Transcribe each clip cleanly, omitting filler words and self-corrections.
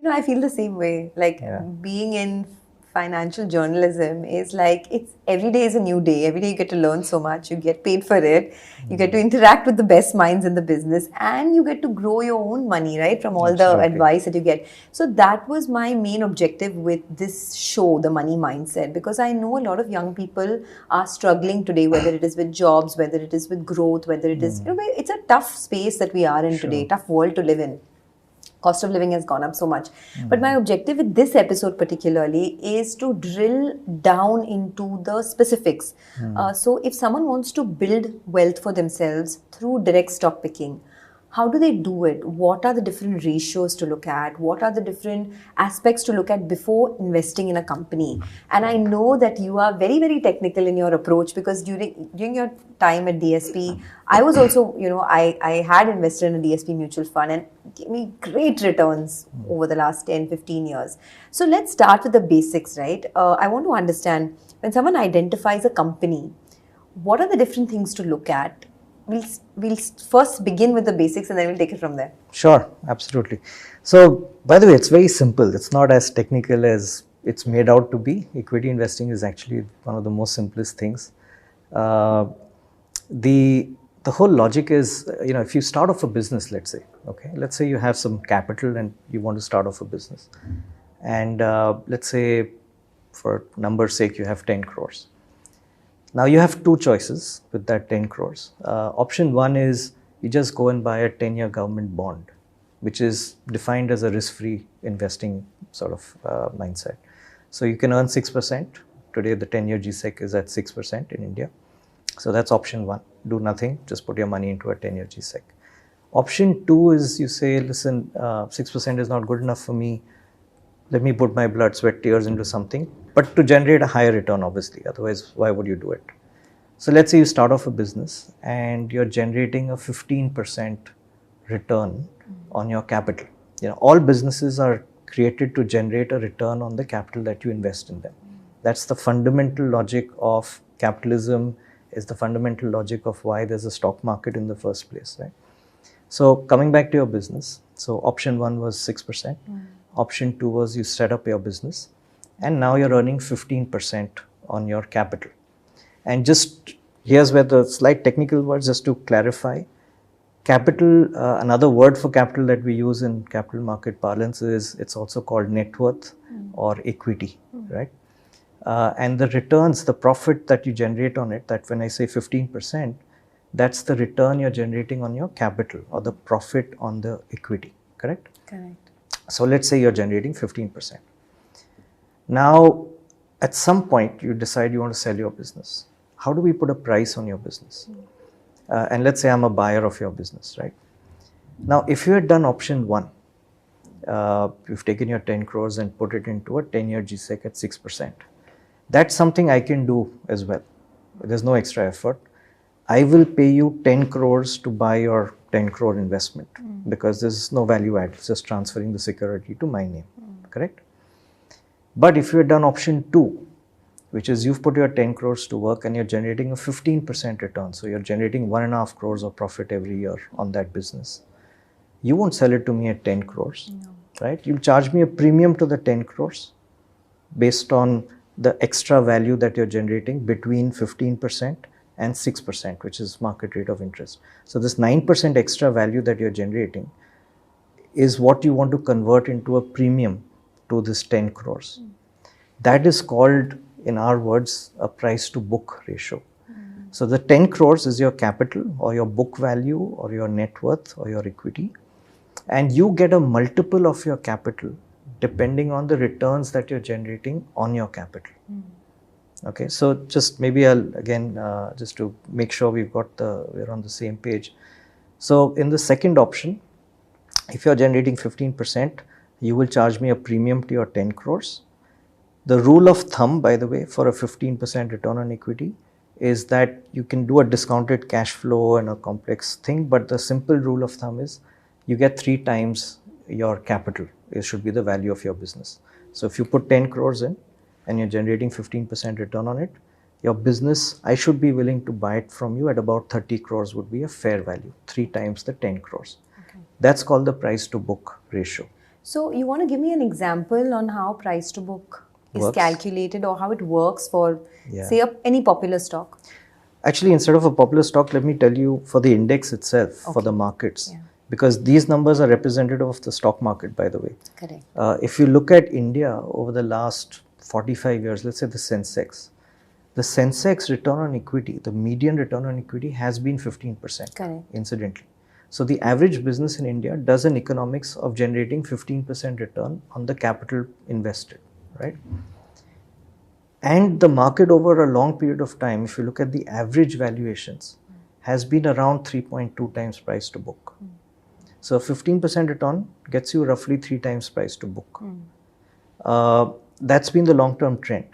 No, I feel the same way. Like being in financial journalism is like it's every day is a new day. Every day you get to learn so much. You get paid for it. You get to interact with the best minds in the business, and you get to grow your own money, right? From all the advice that you get. So that was my main objective with this show, The Money Mindset, because I know a lot of young people are struggling today, whether it is with jobs, whether it is with growth, whether it is, it's a tough space that we are in today, tough world to live in. Cost of living has gone up so much. But my objective with this episode particularly is to drill down into the specifics. So if someone wants to build wealth for themselves through direct stock picking, how do they do it? What are the different ratios to look at? What are the different aspects to look at before investing in a company? And I know that you are very, very technical in your approach, because during your time at DSP, I was also, I had invested in a DSP mutual fund and gave me great returns over the last 10, 15 years. So let's start with the basics, right? I want to understand, when someone identifies a company, what are the different things to look at? We'll first begin with the basics and then we'll take it from there. Sure, absolutely. So, by the way, it's very simple. It's not as technical as it's made out to be. Equity investing is actually one of the most simplest things. The whole logic is, if you start off a business, let's say you have some capital and you want to start off a business. And let's say, for number's sake, you have 10 crores. Now you have two choices with that 10 crores. Option one is you just go and buy a 10-year government bond, which is defined as a risk-free investing sort of mindset. So you can earn 6%. Today the 10-year GSEC is at 6% in India. So that's option one. Do nothing, just put your money into a 10-year GSEC. Option two is you say, listen, 6% is not good enough for me. Let me put my blood, sweat, tears into something, but to generate a higher return, obviously. Otherwise, why would you do it? So let's say you start off a business and you're generating a 15% return on your capital. All businesses are created to generate a return on the capital that you invest in them. That's the fundamental logic of capitalism, is the fundamental logic of why there's a stock market in the first place, right? So coming back to your business, so option one was 6%. Option two was you set up your business and now you're earning 15% on your capital. And just here's where the slight technical words, just to clarify. Capital, another word for capital that we use in capital market parlance is, it's also called net worth or equity, right? And the returns, the profit that you generate on it, that when I say 15%, that's the return you're generating on your capital or the profit on the equity, correct? Correct. So let's say you're generating 15%. Now, at some point, you decide you want to sell your business. How do we put a price on your business? And let's say I'm a buyer of your business, right? Now, if you had done option one, you've taken your 10 crores and put it into a 10-year GSEC at 6%. That's something I can do as well. There's no extra effort. I will pay you 10 crores to buy your 10 crore investment because there's no value add. It's just transferring the security to my name, correct? But if you had done option two, which is you've put your 10 crores to work and you're generating a 15% return. So you're generating 1.5 crores of profit every year on that business. You won't sell it to me at 10 crores, right? You'll charge me a premium to the 10 crores based on the extra value that you're generating between 15% and 6%, which is market rate of interest. So this 9% extra value that you're generating is what you want to convert into a premium to this 10 crores. That is called, in our words, a price to book ratio. So the 10 crores is your capital or your book value or your net worth or your equity. And you get a multiple of your capital depending on the returns that you're generating on your capital. Okay, so just maybe I'll again, just to make sure we're on the same page. So in the second option, if you're generating 15%, you will charge me a premium to your 10 crores. The rule of thumb, by the way, for a 15% return on equity is that you can do a discounted cash flow and a complex thing, but the simple rule of thumb is you get 3 times your capital. It should be the value of your business. So if you put 10 crores in and you're generating 15% return on it, your business, I should be willing to buy it from you at about 30 crores would be a fair value, 3 times the 10 crores. Okay. That's called the price to book ratio. So you want to give me an example on how price to book is Works. calculated or how it works for, Yeah. say, any popular stock? Actually, instead of a popular stock, let me tell you for the index itself, for the markets, because these numbers are representative of the stock market, by the way. Correct. If you look at India over the last 45 years, let's say the Sensex return on equity, the median return on equity has been 15%. Correct. Incidentally. So the average business in India does an economics of generating 15% return on the capital invested, right? And the market over a long period of time, if you look at the average valuations, has been around 3.2 times price to book. So 15% return gets you roughly 3 times price to book. That's been the long-term trend.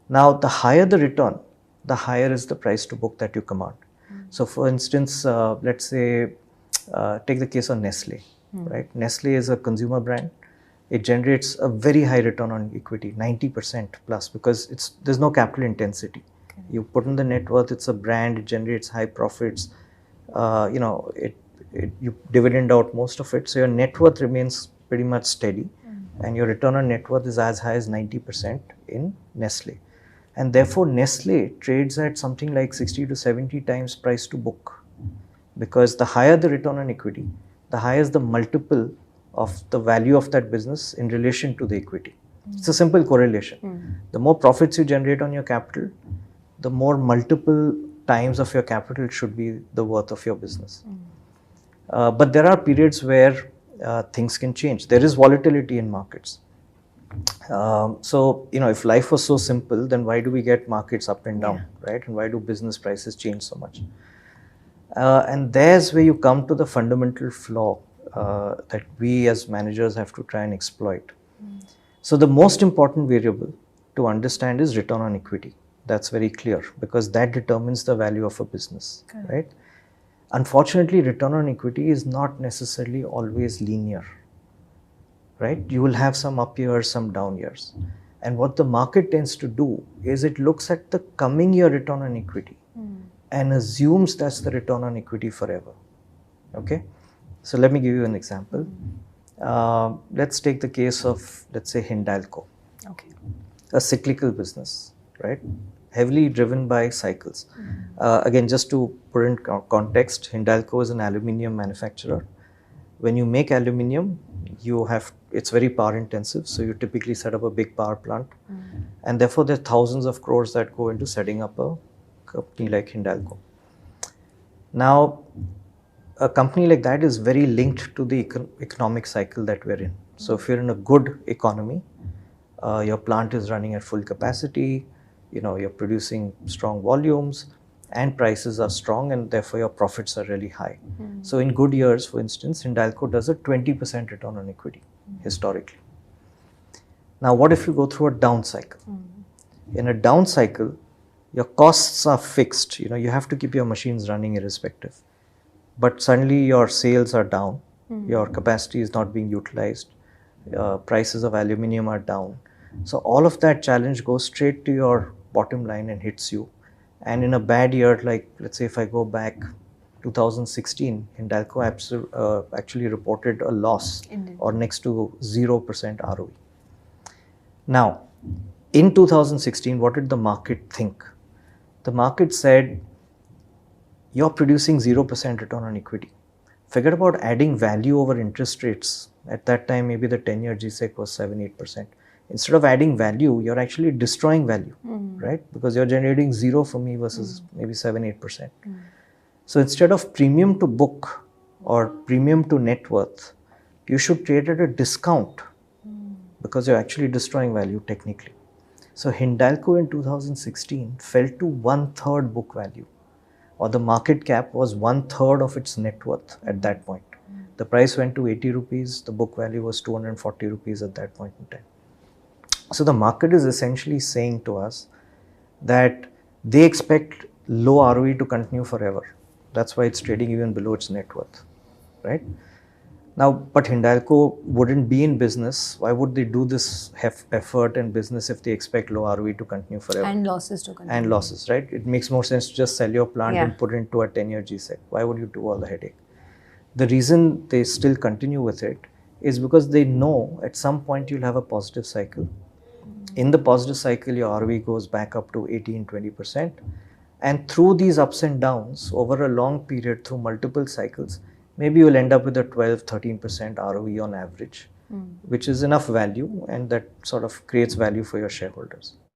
Now, the higher the return, the higher is the price to book that you command. So for instance, let's say, take the case of Nestle, right? Nestle is a consumer brand. It generates a very high return on equity, 90% plus, because there's no capital intensity. You put in the net worth, it's a brand, it generates high profits. You dividend out most of it, so your net worth remains pretty much steady, and your return on net worth is as high as 90% in Nestle. And therefore, Nestle trades at something like 60 to 70 times price to book, because the higher the return on equity, the higher is the multiple of the value of that business in relation to the equity. It's a simple correlation. The more profits you generate on your capital, the more multiple times of your capital should be the worth of your business. But there are periods where things can change. There is volatility in markets. So, if life was so simple, then why do we get markets up and down, right? And why do business prices change so much? And there's where you come to the fundamental flaw that we as managers have to try and exploit. So the most important variable to understand is return on equity. That's very clear, because that determines the value of a business, right? Unfortunately, return on equity is not necessarily always linear, right? You will have some up years, some down years. And what the market tends to do is it looks at the coming year return on equity and assumes that's the return on equity forever. Okay? So let me give you an example. Let's take the case of, let's say, Hindalco. Okay. A cyclical business, right? Heavily driven by cycles. Again, just to put in context, Hindalco is an aluminium manufacturer. When you make aluminium, it's very power intensive, so you typically set up a big power plant, and therefore there are thousands of crores that go into setting up a company like Hindalco. Now, a company like that is very linked to the economic cycle that we're in. So if you're in a good economy, your plant is running at full capacity, you're producing strong volumes, and prices are strong, and therefore your profits are really high. So in good years, for instance, Hindalco does a 20% return on equity historically. Now, what if you go through a down cycle? In a down cycle, your costs are fixed. You have to keep your machines running irrespective. But suddenly your sales are down, your capacity is not being utilized, prices of aluminium are down. So all of that challenge goes straight to your bottom line and hits you. And in a bad year, like let's say if I go back 2016, Hindalco actually reported a loss or next to 0% ROE. Now, in 2016, what did the market think? The market said, you're producing 0% return on equity. Forget about adding value over interest rates. At that time, maybe the 10-year GSEC was 7-8%. Instead of adding value, you're actually destroying value, right? Because you're generating zero for me versus maybe 7-8%. So instead of premium to book or premium to net worth, you should trade at a discount because you're actually destroying value technically. So Hindalco in 2016 fell to 1/3 book value, or the market cap was 1/3 of its net worth at that point. The price went to 80 rupees, the book value was 240 rupees at that point in time. So the market is essentially saying to us that they expect low ROE to continue forever. That's why it's trading even below its net worth, right? Now, but Hindalco wouldn't be in business. Why would they do this effort and business if they expect low ROE to continue forever? And losses to continue. And losses, right? It makes more sense to just sell your plant and put it into a 10-year GSEC. Why would you do all the headache? The reason they still continue with it is because they know at some point you'll have a positive cycle. In the positive cycle, your ROE goes back up to 18-20%. And through these ups and downs, over a long period, through multiple cycles, maybe you'll end up with a 12-13% ROE on average, which is enough value, and that sort of creates value for your shareholders.